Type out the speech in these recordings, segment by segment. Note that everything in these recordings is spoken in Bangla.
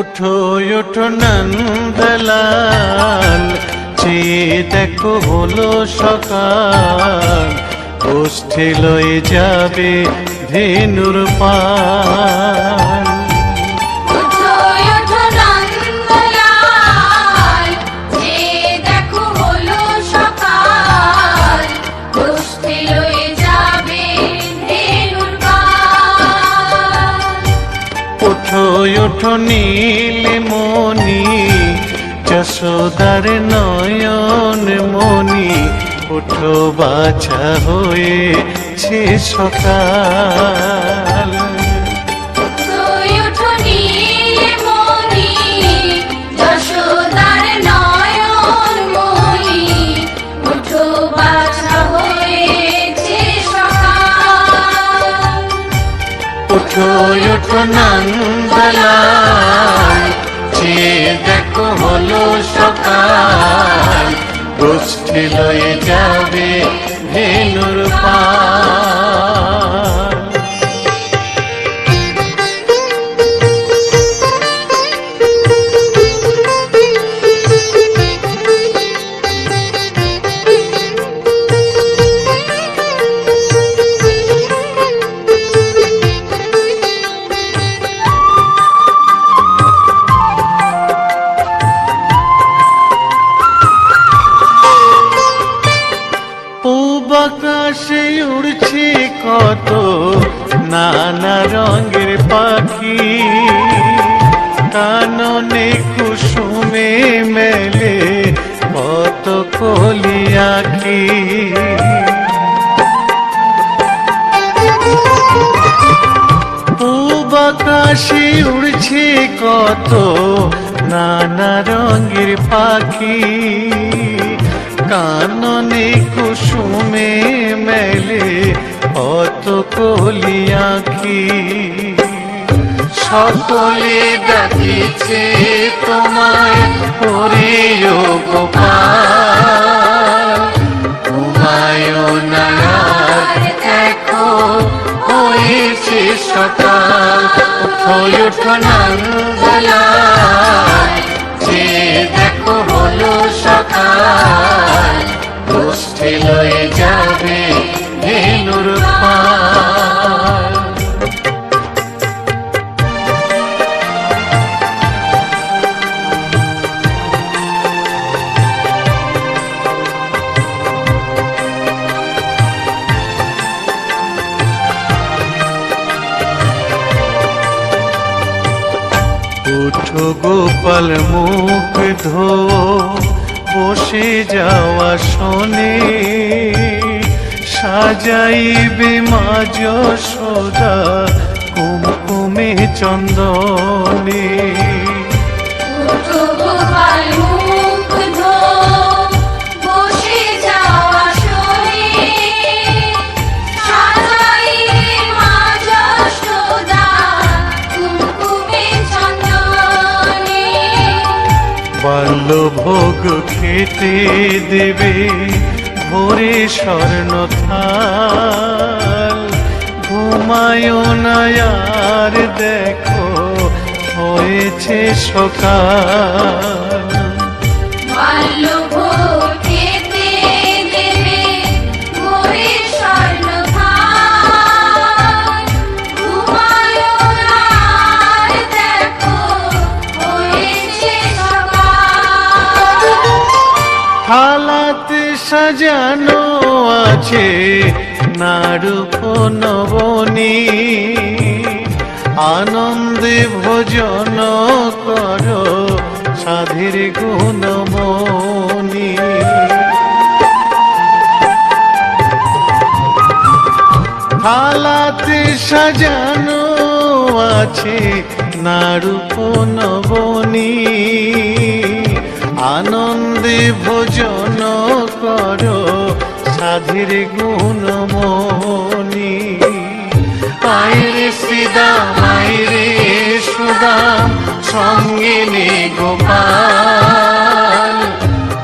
উঠো উঠো নন্দলাল, চেয়ে দেখো হলো সকাল, গোষ্ঠী লয়ে যাবে ধেনুর পাল। উঠো উঠো নীলমণি, যশোদার নয়ন মণি, উঠো বাছা হয়েছে সকাল। উঠো উঠো নন্দলাল, চেয়ে দেখো হলো সকাল, গোষ্ঠী লয়ে যাবে ধেনুর পাল। আকাশে উড়ছে কত নানা রঙের পাখি, কাননে কুসুমে মেলে কত কলি আঁখি। পূব আকাশে উড়ছে কত নানা রঙের পাখি, কাননে কুসুমে মেলে অত কলি আঁখি। সকলে ডাকিছে তোমায় ওরে ও গোপাল, ঘুমায়ো না দেখো হয়েছে সকাল। উঠো উঠো নন্দলাল, চেয়ে দেখো হলো সকাল, গোষ্ঠী লয়ে যাবে ধেনুর পাল। উঠো গোপাল মুখ ধো, বসে যাওয়া শোনে, সাজাইবে মা যশোদা কুমকুমে চন্দনে। বাল্যভোগ খেতে দেবে ভোরে স্বর্ণ থাল, ঘুমায়ো না আর দেখো হয়েছে সকাল। থালাতে সাজানো আছে নারূপ নবনী, আনন্দে ভোজন করো সাধীর গুণমণি। থালাতে সাজানো আছে নারূপ নবনী, আনন্দে ভোজন করো সাধীর গুণমণি। আইরে শ্রীদাম আইরে সুদাম, সঙ্গে নে গোপাল,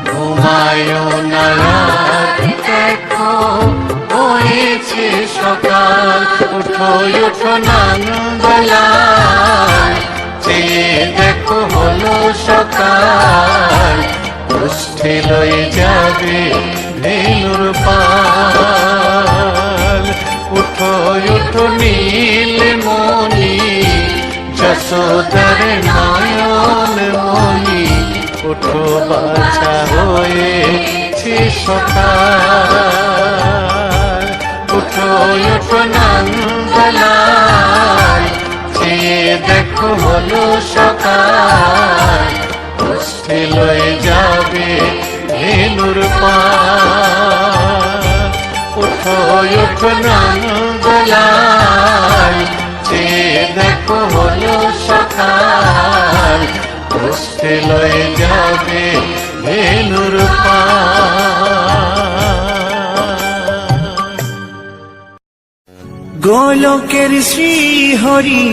ঘুমায়ো না দেখো হয়েছে সকাল। উঠো উঠো নন্দলাল, চেয়ে দেখো সকাল, কুষ্ঠে লয়ে যাবে ধেনুর পাল। উঠো উঠো নীলমণি, যশোদার নয়ন মণি, উঠো বাছা হয়েছে সকাল। উঠো উঠো নন্দলাল, চেয়ে দেখো হলো সকাল, কুষ্ঠে লয়ে যাবে ধেনুর পাল। উঠো উঠো নন্দলাল, চেয়ে দেখো হলো সকাল, কুষ্ঠে লয়ে যাবে ধেনুর পাল। গোলকের শ্রীহরি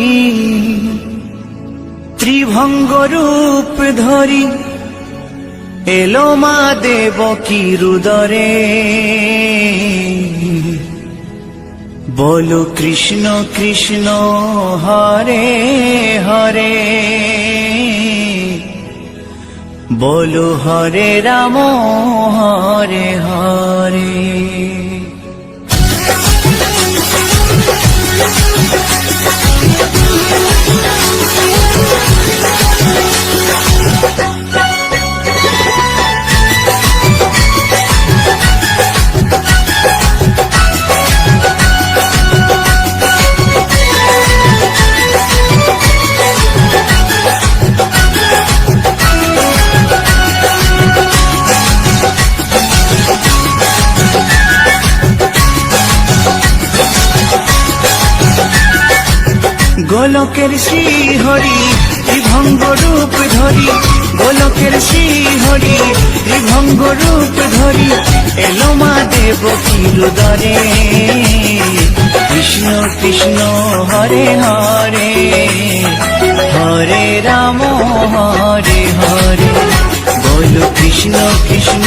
ত্রিভঙ্গ রূপ ধরি, এলো মা দেবকী রুদরে। বলো কৃষ্ণ কৃষ্ণ হরে হরে, বলো হরে রাম হরে হরে। গোলকের শ্রীহরি ত্রিভঙ্গ রূপ ধরি, গোলকের শ্রীহরি ত্রিভঙ্গ রূপ ধরি, এলো মা দেবকী রুদরে। কৃষ্ণ কৃষ্ণ হরে হরে, হরে রাম হরে হরে, বলো কৃষ্ণ কৃষ্ণ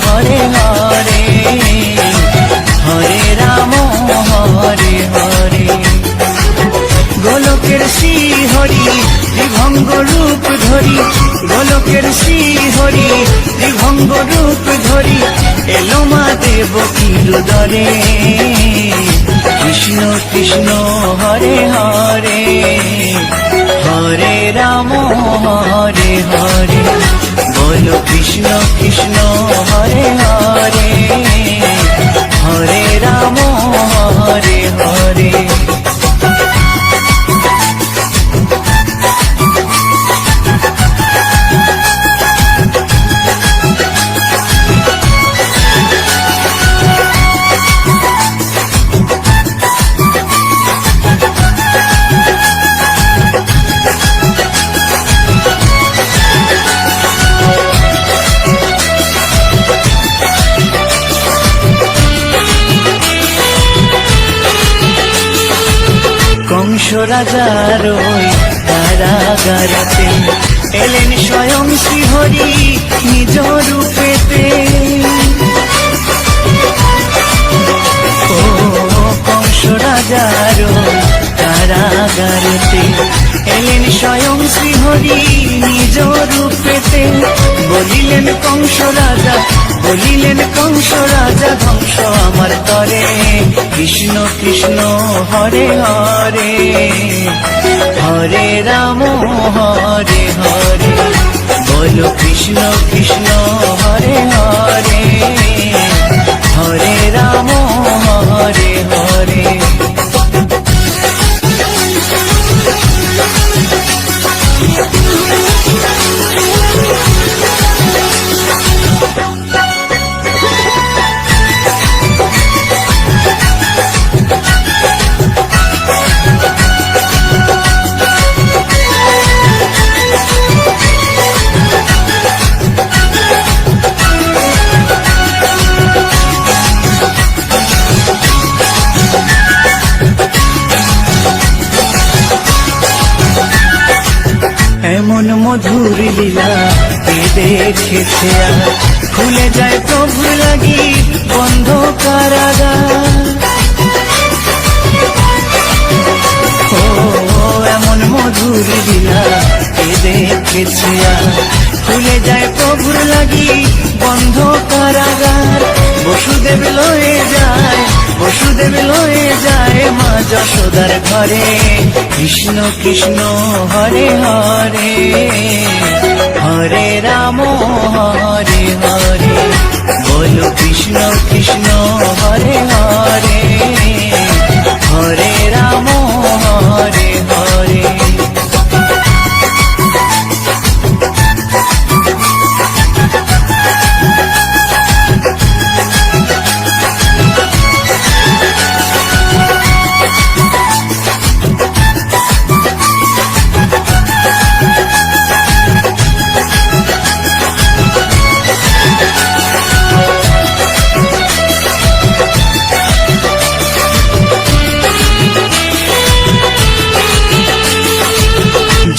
হরে হরে, হরে রাম হরে হরে। গোলকের শ্রীহরি ত্রিভঙ্গ রূপ ধরি, গোলকের শ্রীহরি ত্রিভঙ্গ রূপ ধরি, এলো মা দেবকী রুদরে। কৃষ্ণ কৃষ্ণ হরে হরে, হরে রাম হরে হরে, বলো কৃষ্ণ কৃষ্ণ হরে হরে, হরে রাম হরে হরে। কংস রাজার ওই কারাগারেতে এলেন স্বয়ং শ্রীহরি নিজ রূপেতে। ও কংস রাজার ওই কারাগারেতে এলেন স্বয়ং শ্রীহরি নিজ রূপেতে। বলিলেন কংস রাজা, বলিলেন কংস রাজা, ধ্বংস আমার তরে। কৃষ্ণ কৃষ্ণ হরে হরে, হরে রাম হরে হরে, বলো কৃষ্ণ কৃষ্ণ হরে হরে, হরে রাম হরে হরে। এমন মধুর লীলা কে দেখেছে আর, খুলে যায় প্রভু লাগি বন্ধ কারাগার। ও এমন মধুর লীলা কে দেখেছে রেখেছে আর খুলে যায় প্রভুর লাগি বন্ধ কারাগার। বসুদেব লয়ে যায়, বসুদেব লয়ে যায় মা যশোদার ঘরে। কৃষ্ণ কৃষ্ণ হরে হরে, হরে রাম হরে হরে, বলো কৃষ্ণ কৃষ্ণ হরে হরে, হরে রাম হরে হরে।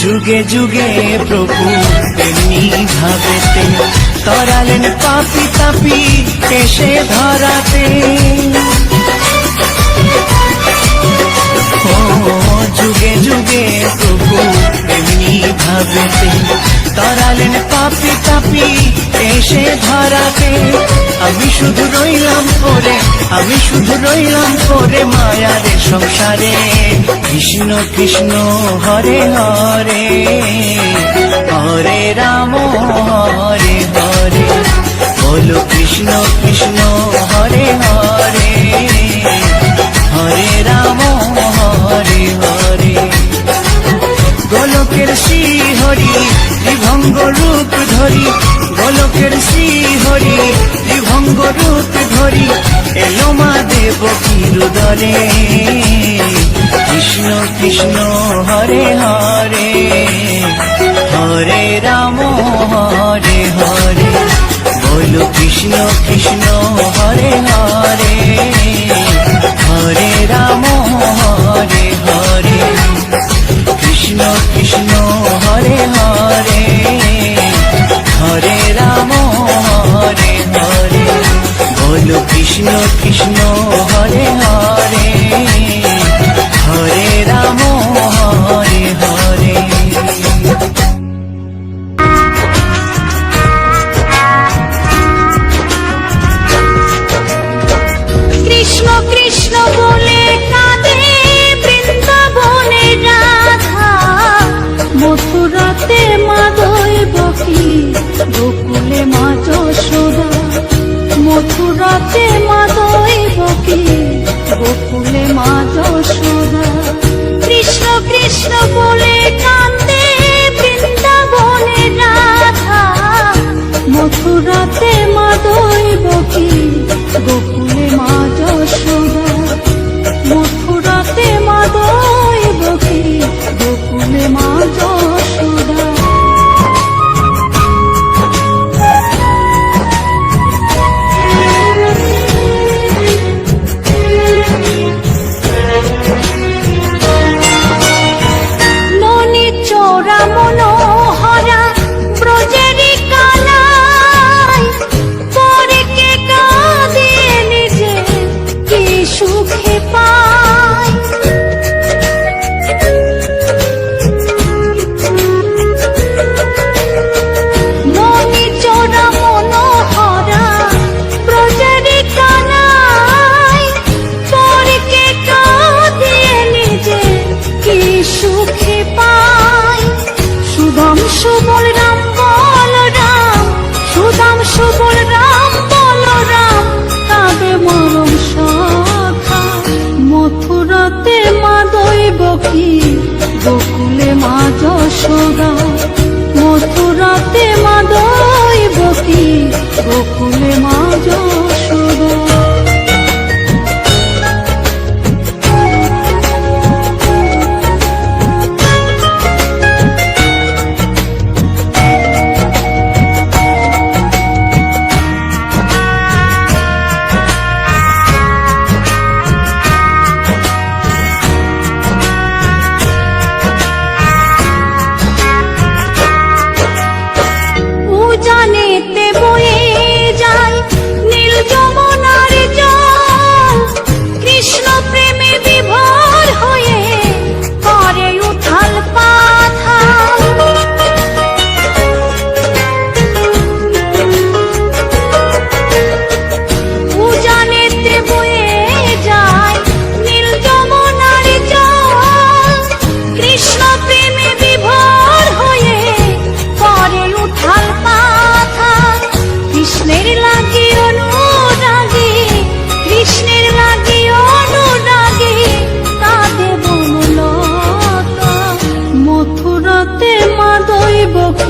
যুগে যুগে প্রভু তেমনি ভাবেতে করালেন পাপি তাপি এসে ধরাতে। ও যুগে যুগে প্রভু তেমনি ভাবেতে করালেন পাপি তাপি এসে ধরাতে। আমি শুধু রইলাম পরে, আমি শুধু রইলাম পরে মায়ার সংসারে। কৃষ্ণ কৃষ্ণ হরে হরে, হরে রাম হরে হরে, বলো কৃষ্ণ কৃষ্ণ হরে হরে, হরে রাম হরে হরে। গোলকের শ্রী হরি ত্রিভঙ্গ রূপ ধরি, গোলকের শ্রী হরি ত্রিভঙ্গ রূপ ধরি, এলো মা দেবকীর উদরে। কৃষ্ণ কৃষ্ণ হরে হরে, হরে রাম হরে হরে, বলো কৃষ্ণ কৃষ্ণ হরে হরে, হরে রাম হরে হরে। কৃষ্ণ কৃষ্ণ হরে হরে, হরে রাম হরে হরে, বলো কৃষ্ণ কৃষ্ণ হরে হরে, হরে রাম হরে হরে। কৃষ্ণ কৃষ্ণ বলে কাঁদে বৃন্দাবনে রাধা, মথুরাতে মাধব বকি গোকুলে মা যশোদা। মথুরাতে মাধব বকি গোকুলে মা যশোদা। কৃষ্ণ কৃষ্ণ বলে কাঁদে বৃন্দাবনে রাধা, মথুরাতে মাধব বকি গোকুলে মা যশোদা। মথুরাতে মাধব বকি গোকুলে মা যশোদা। ননি চোরা মনোহরা ব্রজেরি কানাই, পরে কে কাঁদিয়ে নিজে কি সুখে পায়। ননি চোরা মনোহরা ব্রজেরি কানাই, পরে কে কাঁদিয়ে নিজে কি সুখে পায়। সুদাম সুবল রাম বলরাম, সুদাম সুবল রাম বলরাম, কাঁদে মরম সখা। মথুরাতে মাধব বকি গোকুলে মা যশোদা। মথুরাতে মাধব বকি গোকুলে মা যশোদা। উজানেতে বয়ে যায়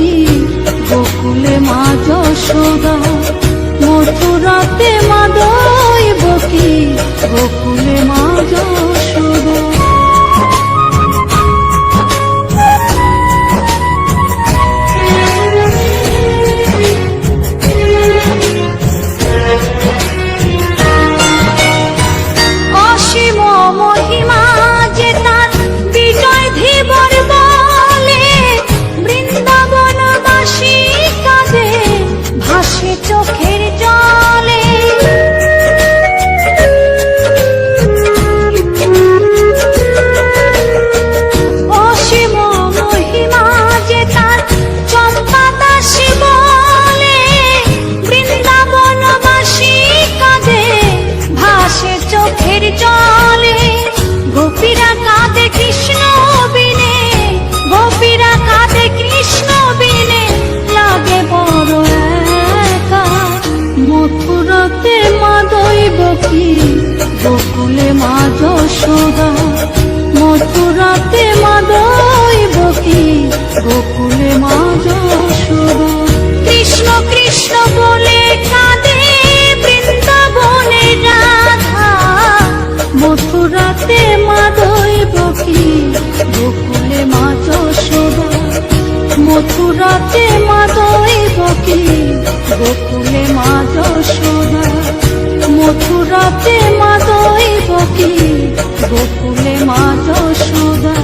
কি গোকুলে মা যশোদা, মথুরাতে মা দইব কি গোকুলে মা যশোদা। অসীম মহিমা যে তার বিজয় ধীবর বলে, বৃন্দাবনবাসী কাঁদে ভাসে চোখের জলে। অসীম মহিমা যে তার চম্পা দাসী বলে, বৃন্দাবনবাসী কাঁদে ভাসে চোখের জলে। গোপীরা কাঁদে কৃষ্ণ বিনে, গোপীরা কাঁদে কৃষ্ণ বিনে, লাগে বড় একা। মথুরাতে মা দইব কি গোকুলে মা যশোদা, মথুরাতে মা দইব কি গোকুলে মা যশোদা। কৃষ্ণ কৃষ্ণ বলে কাঁদে বৃন্দাবনে রাধা, মথুরাতে মা দইব কি গোকুলে মা যশোদা, মথুরাতে মা দইব কি গোকুলে মা যশোদা, মথুরাতে মা দইব কি গোকুলে মা যশোদা।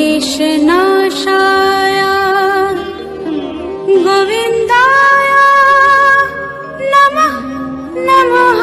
कृष्णेशनाशाय गोविन्दाय नमः नमः।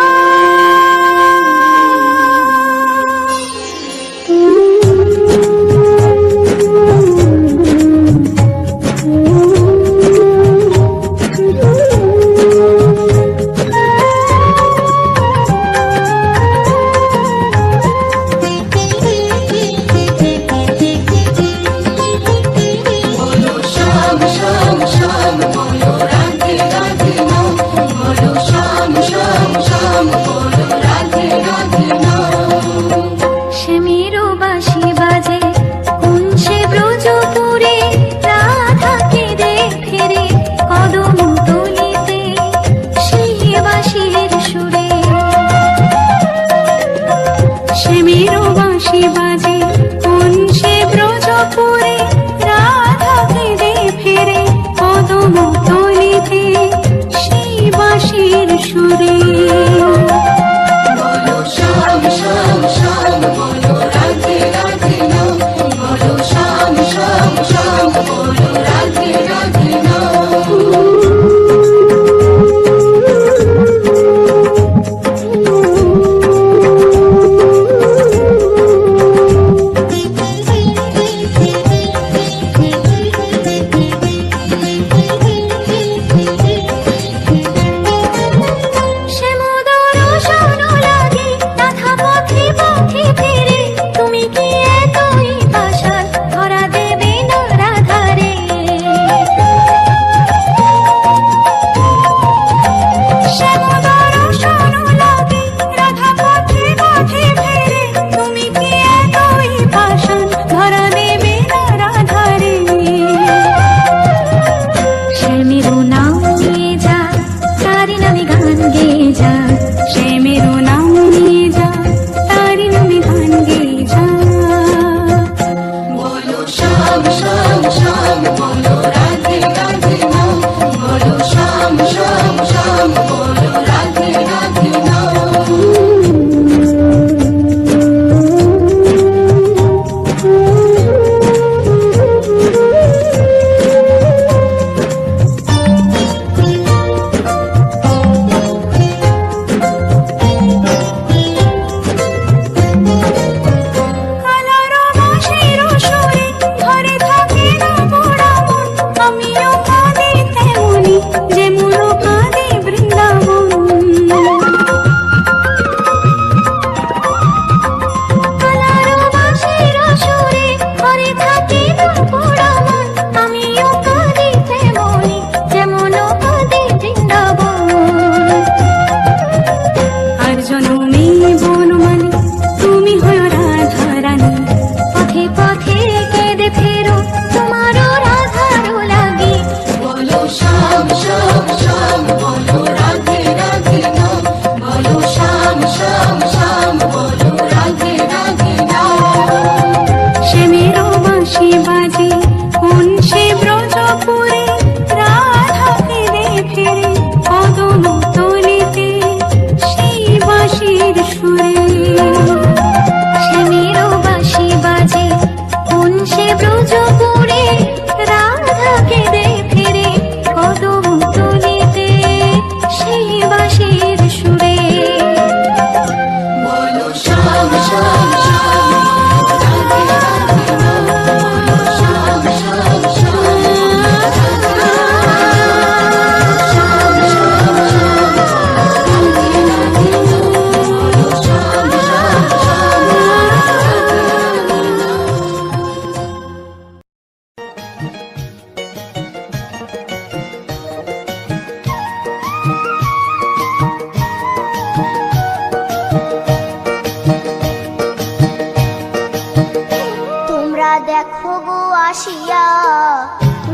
দেখো গো আসিয়া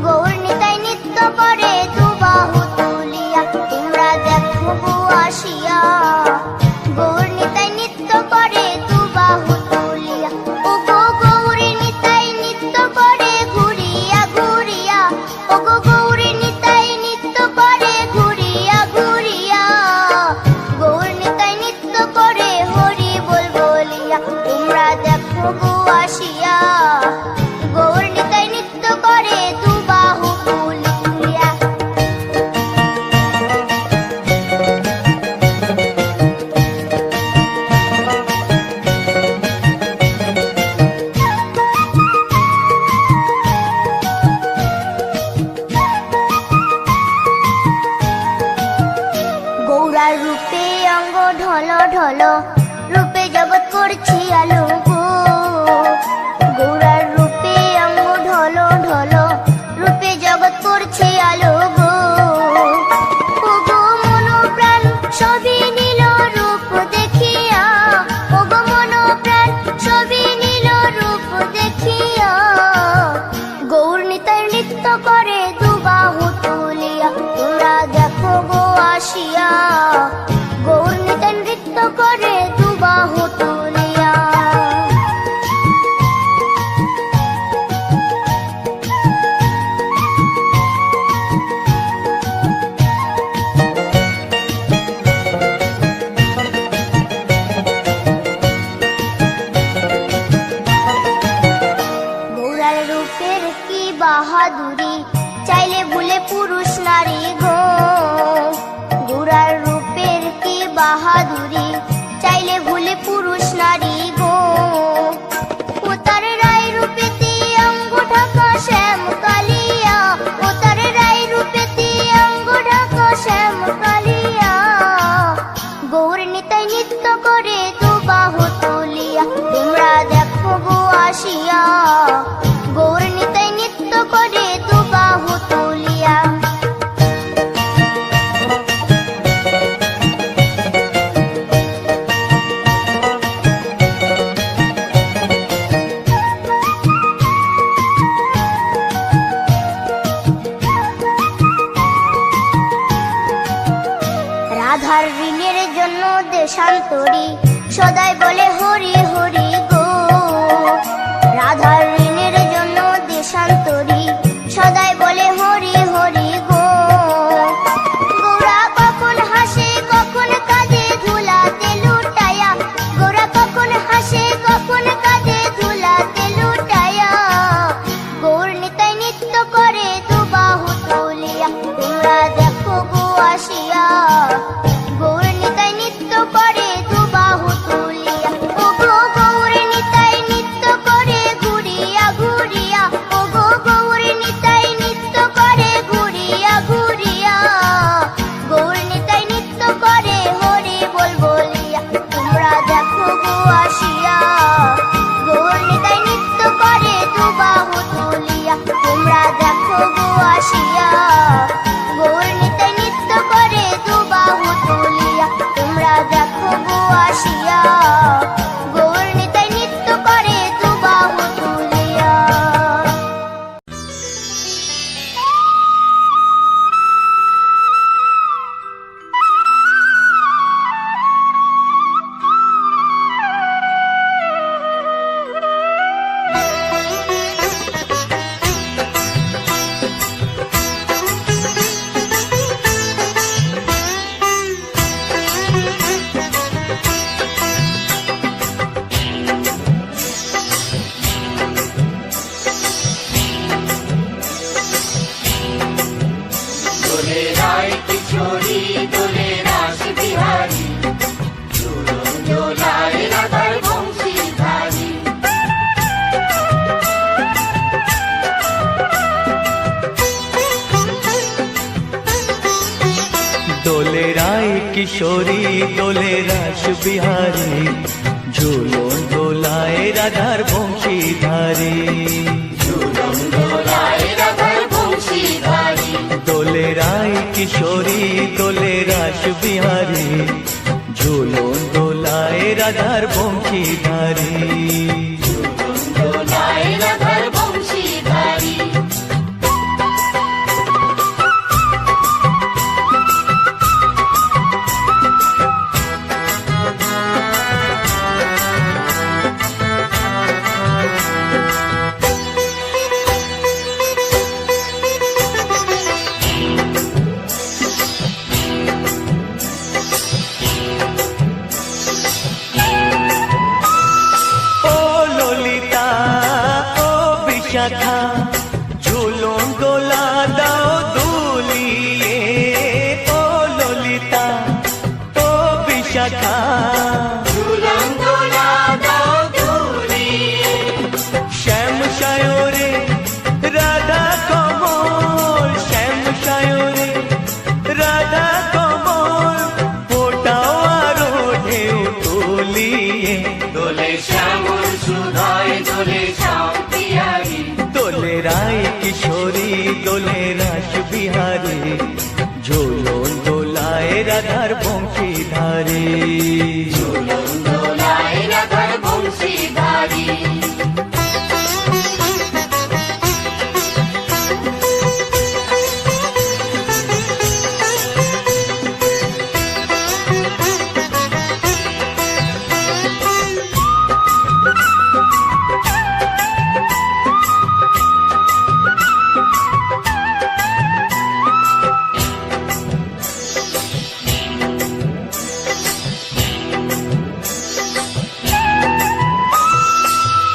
গৌর নিতাই নৃত্য করে দুবাহু তুলিয়া। তোমরা দেখো গো আসিয়া গৌর নিতাই নৃত্য করে দুবাহু তুলিয়া। ও গো গৌরী নিতাই নৃত্য করে ঘুরিয়া ঘুরিয়া। ও গো গৌরী নিতাই নৃত্য করে ঘুরিয়া ঘুরিয়া। গৌর নিতাই নৃত্য করে হরি বল বলিয়া। তোমরা দেখো গো আসিয়া গো ঢলো রূপে জগৎ করছি আলো গো গৌরার রূপে অঙ্গ ঢলো ঢলো রূপে জগৎ করছি আলো গো ও গো মন প্রাণ সবই নীল রূপ দেখিয়া ও গো মন প্রাণ সবই নীল রূপ দেখিয়া গৌর নিতাই নৃত্য করে দুবাহু তুলিয়া তোমরা দেখো গো আসিয়া গৌর নিতাই নৃত্য করে দুবাহু তুলিয়া গৌরার রূপের কি বাহাদুরি চাইলে ভুলে পুরুষ নারী গো গৌরার রূপের কি বাহাদুরি চাইলে ভুলে পুরুষ নারী গো ও তার রায় রূপেতে অঙ্গ ঢাকা শ্যাম কালিয়া ও তার রায় রূপেতে অঙ্গ ঢাকা শ্যাম কালিয়া গৌর নিতাই নৃত্য করে দুবাহু তুলিয়া তোমরা দেখো গো আসিয়া গৌর নিতাই নৃত্য করে দুবাহু তুলিয়া রাধার ঋণের জন্য দেশান্তরী সদাই বলে হরি হরি গো রাধার ঋণের জন্য দেশান্তরী সদাই বলে হরি হরি গো গৌরা কখন হাসে কখন কাঁদে ধুলাতে লুটায়া গৌরা কখন হাসে কখন কাঁদে ধুলাতে লুটায়া গৌর নিতাই নৃত্য করে দুবাহু তুলিয়া তোমরা দেখো গো আসিয়া গৌর নিতাই নৃত্য করে দুবাহু তুলিয়া ও গো গৌর নিতাই নৃত্য করে ঘুরিয়া ঘুরিয়া ও গো গৌর নিতাই নৃত্য করে ঘুরিয়া ঘুরিয়া গৌর নিতাই নৃত্য করে হরি বল বলিয়া তোমরা দেখো গো আসিয়া গৌর নিতাই নৃত্য করে দুবাহু তুলিয়া তোমরা দেখো গো আসিয়া গৌর নিতাই নৃত্য করে দুবাহু তুলিয়া তোমরা দেখো গো আসিয়া গৌর নিতাই নৃত্য করে দুবাহু তুলিয়া দোলে রায় কিশোরী দোলে রাস বিহারী ঝুলন দোলায় রাধার বংশীধারী দোলে রায় কিশোরী দোলে রাস বিহারী ঝুলন দোলায় রাধার বংশীধারী ঝুলন দোলায় রাধার বংশীধারী দোলে রায় কিশোরী দোলে রাস বিহারী ঝুলন দোলায় রাধার বংশীধারী ঝুলন দোলায় রাধার বংশীধারী ও ললিতা ও বিশাখা ঝুলন দোলা দাও দুলিয়ে ও ললিতা ও বিশাখা ঝুলন দোলা দাও দুলিয়ে শ্যাম সায়রে রাধা কমল শ্যাম সায়রে রাধা কমল ফোটাও আরো ঢেউ রায় কিশোরী দোলে রাস বিহারী ঝোলন দোলায় রাধার বংশী ধারে ঝুলন দোলায় রাধার বংশীধারী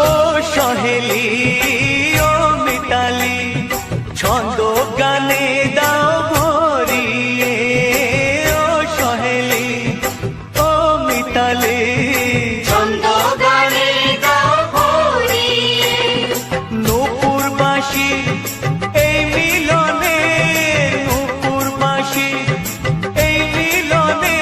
ও সহেলি ও মিতালি ছন্দ গানে দাও ভরিয়ে ও সহেলি ও মিতালি ছন্দ গানে গাও ভরিয়ে নূপুর বাঁশি এই মিলনে নূপুর বাঁশি এই মিলনে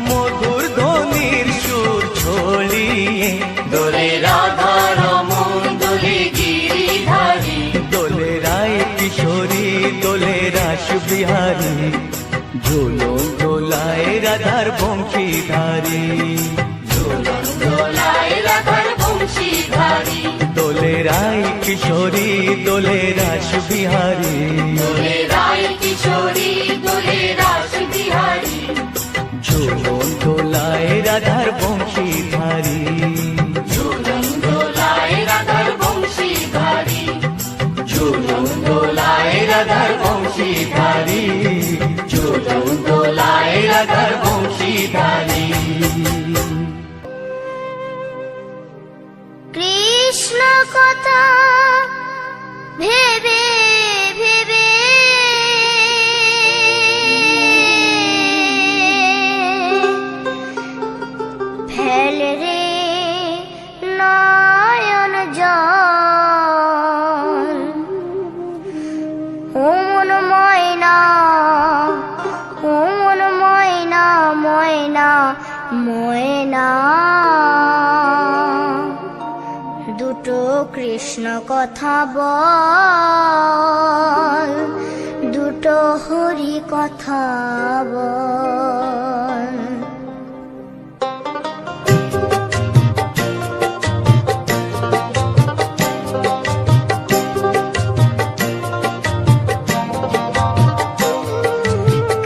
মধুর ধ্বনির সুর ছড়িয়ে দোলে রাধা রমন দোলে গিরিধারী দোলে রায় কিশোরী দোলে রাস বিহারী ঝোলন দোলায় রাধার বংশী ধারী ঝুলন দোলায় রাধার বংশীধারী দোলে রায় কিশোরী দোলে রাস বিহারী দোলে রায় কিশোরী দোলে রাস বিহারী ঝোলন দোলায় রাধার বংশী ধারী ঝুলন দোলায় রাধার বংশীধারী ঝুলন দোলায় রাধার বংশীধারী ঝুলন দোলায় রাধার বংশীধারী কৃষ্ণ কথা ভেবে ভেবে ফেল রে নয়ন জল ও মন ময়না ও মন ময়না ময়না ময়না দুটো কৃষ্ণ কথা বল দুটো হরি কথা বল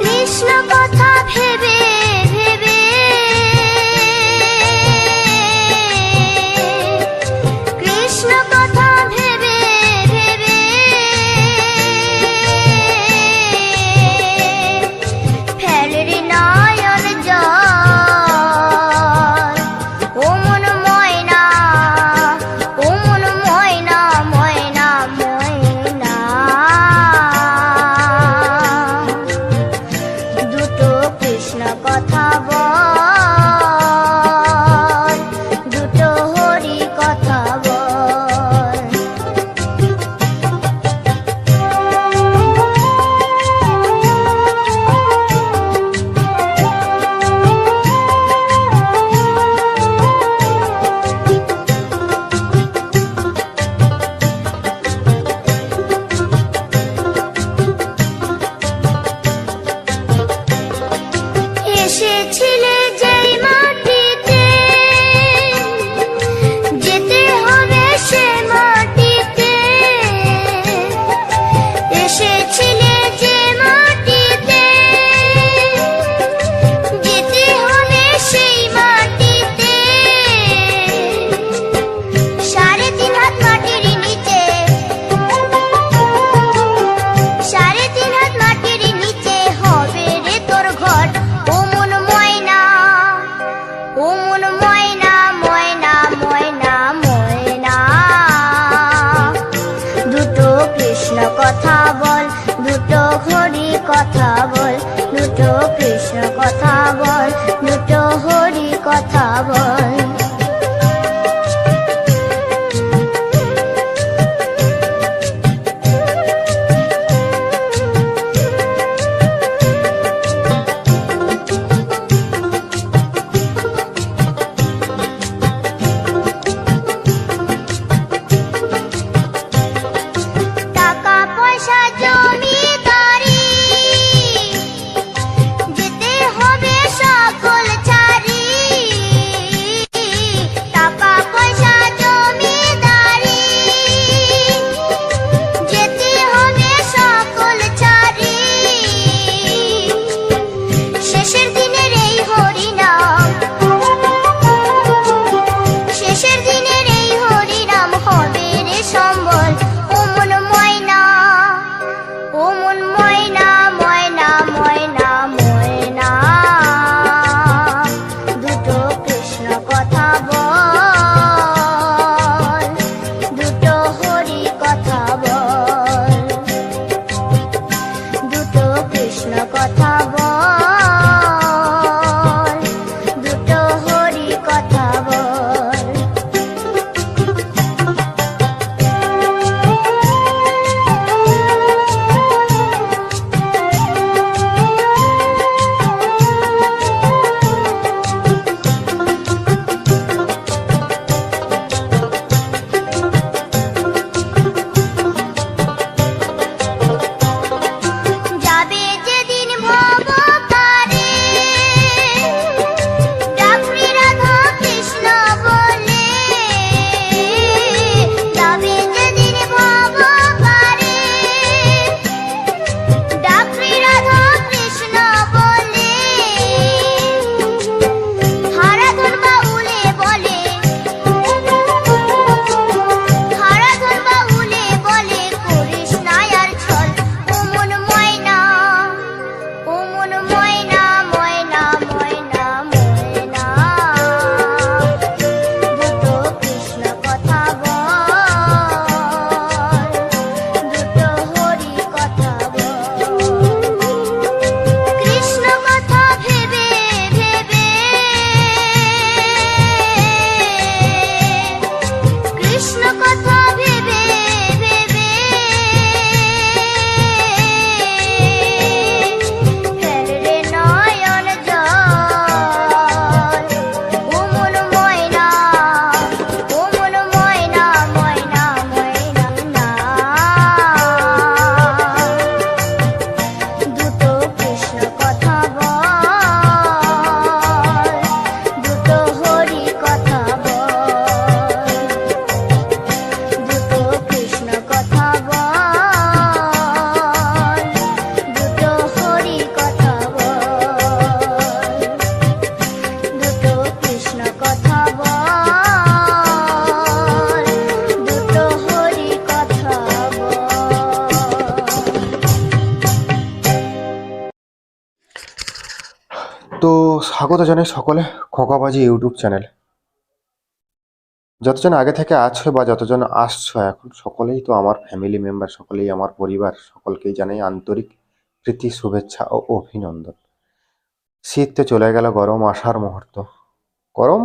কৃষ্ণ কথা ভেবে ভেবে কৃষ্ণ কথা ভেবে ভেবে ফেল রে নয়ন জল ও মন ময়না ও মন ময়না ময়না ময়না দুটো কৃষ্ণ কথা বল দুটো হরি কথা বল এসেছিলে যেই মাটিতে যেতে হবে সে মাটিতে এসেছিলে যে মাটিতে যেতে হবে সেই মাটিতে 3.5 হাত মাটির নিচে 3.5 হাত মাটির নিচে হবে রে তোর ঘর ও মন ময়না ও মন ময়না ময়না ময়না ময়না দুটো কৃষ্ণ কথা বল দুটো হরি কথা বল দুটো কৃষ্ণ কথা বল দুটো হরি কথা বল তো স্বাগত জানাই সকলে খোকাবাজি ইউটিউব চ্যানেল। যতজন আগে থেকে আছো বা যতজন আসছো এখন, সকলেই তো আমার ফ্যামিলি মেম্বার, সকলেই আমার পরিবার, সকলকেই জানাই আন্তরিক প্রীতি, শুভেচ্ছা ও অভিনন্দন। শীত তো চলে গেল, গরম আসার মুহূর্ত। গরম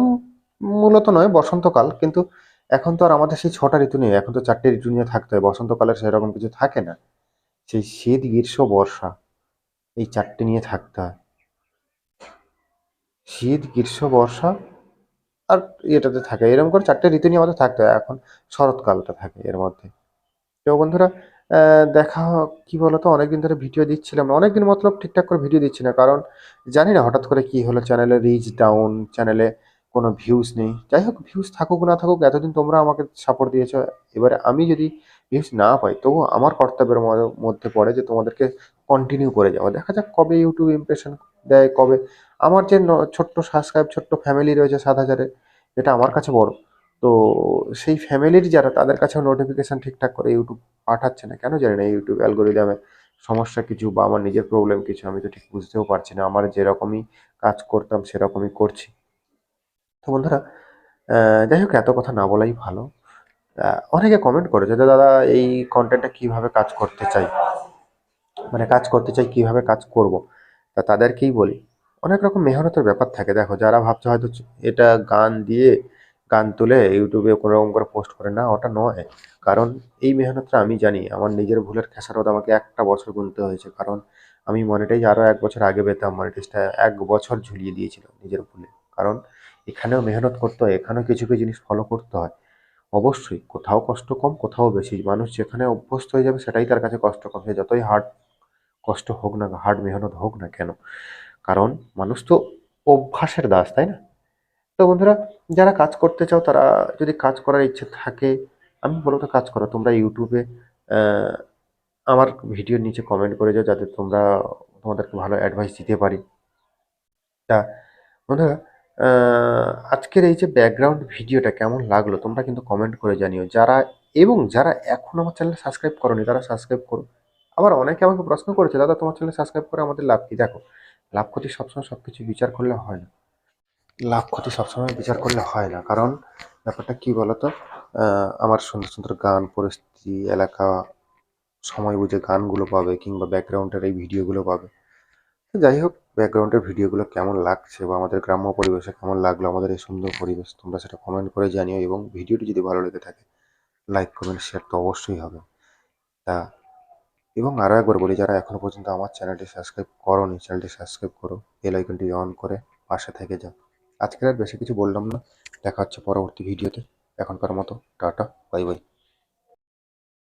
মূলত নয়, বসন্তকাল, কিন্তু এখন তো আর আমাদের সেই 6টা ঋতু নেই, এখন তো 4টে ঋতু নিয়ে থাকতে হয়। বসন্তকালের সেরকম কিছু থাকে না, সেই শীত, গ্রীষ্ম, বর্ষা, এই 4টে নিয়ে থাকতে হয়। শীত, গ্রীষ্ম, বর্ষা আর এটাতে থাকে, এরকম করে 4টে ঋতু নিয়ে আমাদের থাকতে হয়। এখন শরৎকালটা থাকে এর মধ্যে। তো বন্ধুরা, দেখা কি বলতো, অনেকদিন ধরে ভিডিও দিচ্ছিলাম না, অনেকদিন মতলব ঠিকঠাক করে ভিডিও দিচ্ছি না, কারণ জানি না হঠাৎ করে কি হলো, চ্যানেলে রিচ ডাউন, চ্যানেলে কোনো ভিউজ নেই। যাই হোক, ভিউজ থাকুক না থাকুক, এতদিন তোমরা আমাকে সাপোর্ট দিয়েছো। এবারে আমি যদি ভিউজ না পাই, তবু আমার কর্তব্যের মধ্যে পড়ে যে তোমাদেরকে কন্টিনিউ করে যাওয়া। দেখা যাক কবে ইউটিউব ইমপ্রেশন দেয়, কবে আমার যে ছোট্ট সাবস্ক্রাইব, ছোট্ট ফ্যামিলি রয়েছে 7,000-এর, যেটা আমার কাছে বড়। তো সেই ফ্যামিলির যারা, তাদের কাছেও নোটিফিকেশন ঠিকঠাক করে ইউটিউব পাঠাচ্ছে না, কেন জানি না। ইউটিউব অ্যালগোরিদমে সমস্যা কিছু বা আমার নিজের প্রবলেম কিছু, আমি তো ঠিক বুঝতেও পারছি না। আমার যেরকমই কাজ করতাম সেরকমই করছি। তো বন্ধুরা, যাই হোক, এত কথা না বলাই ভালো। অনেকে কমেন্ট করেছে যে দাদা এই কন্টেন্টটা কিভাবে কাজ করতে চাই, মানে কাজ করতে চাই কিভাবে কাজ করব। তা তাদেরকেই বলি, অনেক রকম মেহনতের ব্যাপার থাকে। দেখো, যারা ভাবছে হয়তো এটা গান দিয়ে, গান তুলে ইউটিউবে কোনো রকম করে পোস্ট করে, না, ওটা নয়। কারণ এই মেহনতটা আমি জানি, আমার নিজের ভুলের খেসারত আমাকে 1টা বছর গুনতে হয়েছে। কারণ আমি মনিটাইজ আরও 1 বছর আগে পেতাম, মনিটাইজটা 1 বছর ঝুলিয়ে দিয়েছিল নিজের ভুলে। কারণ এখানেও মেহনত করতে হয়, এখানেও কিছু কিছু জিনিস ফলো করতে হয়। অবশ্যই কোথাও কষ্ট কম, কোথাও বেশি। মানুষ যেখানে অভ্যস্ত হয়ে যাবে সেটাই তার কাছে কষ্ট কম, সে যতই কষ্ট হোক না, হার্ড মেহনত হোক না কেন। কারণ মানুষ তো অভ্যাসের দাস, তাই না? তো বন্ধুরা, যারা কাজ করতে চাও, তারা যদি কাজ করার ইচ্ছে থাকে, আমি বলবো তো কাজ করো। তোমরা ইউটিউবে আহ, আমার ভিডিওর নিচে কমেন্ট করে যাও, যাতে তোমাদেরকে ভালো অ্যাডভাইস দিতে পারি। তা বন্ধুরা, আজকের এই যে ব্যাকগ্রাউন্ড ভিডিওটা কেমন লাগলো তোমরা কিন্তু কমেন্ট করে জানিও। যারা এখন আমার চ্যানেল সাবস্ক্রাইব করোনি, তারা সাবস্ক্রাইব করো। আবার অনেকে আমাকে প্রশ্ন করেছে, দাদা তোমার চ্যানেল সাবস্ক্রাইব করে আমাদের লাভ কি? দেখো, লাভ ক্ষতি সবসময় সব কিছু বিচার করলে হয় না। লাভ ক্ষতি সবসময় বিচার করলে হয় না, কারণ ব্যাপারটা কি বলতো, আমার সুন্দর সুন্দর গান, পরিস্থিতি, এলাকা, সময় বুঝে গানগুলো পাবে, কিংবা ব্যাকগ্রাউন্ডের এই ভিডিওগুলো পাবে। তো যাই হোক, ব্যাকগ্রাউন্ডের ভিডিওগুলো কেমন লাগছে বা আমাদের গ্রাম্য পরিবেশে কেমন লাগলো, আমাদের এই সুন্দর পরিবেশ, তোমরা সেটা কমেন্ট করে জানিও। এবং ভিডিওটি যদি ভালো লেগে থাকে, লাইক, কমেন্ট, শেয়ার তো অবশ্যই হবে। তা এবং আরও একবার বলি, যারা এখনো পর্যন্ত আমার চ্যানেলটি সাবস্ক্রাইব করোনি, চ্যানেলটি সাবস্ক্রাইব করো, বেল আইকনটি অন করে পাশে থেকে যাও। আজকের আর বেশি কিছু বললাম না, দেখা হচ্ছে পরবর্তী ভিডিওতে। এখনকার মতো টাটা, বাই বাই।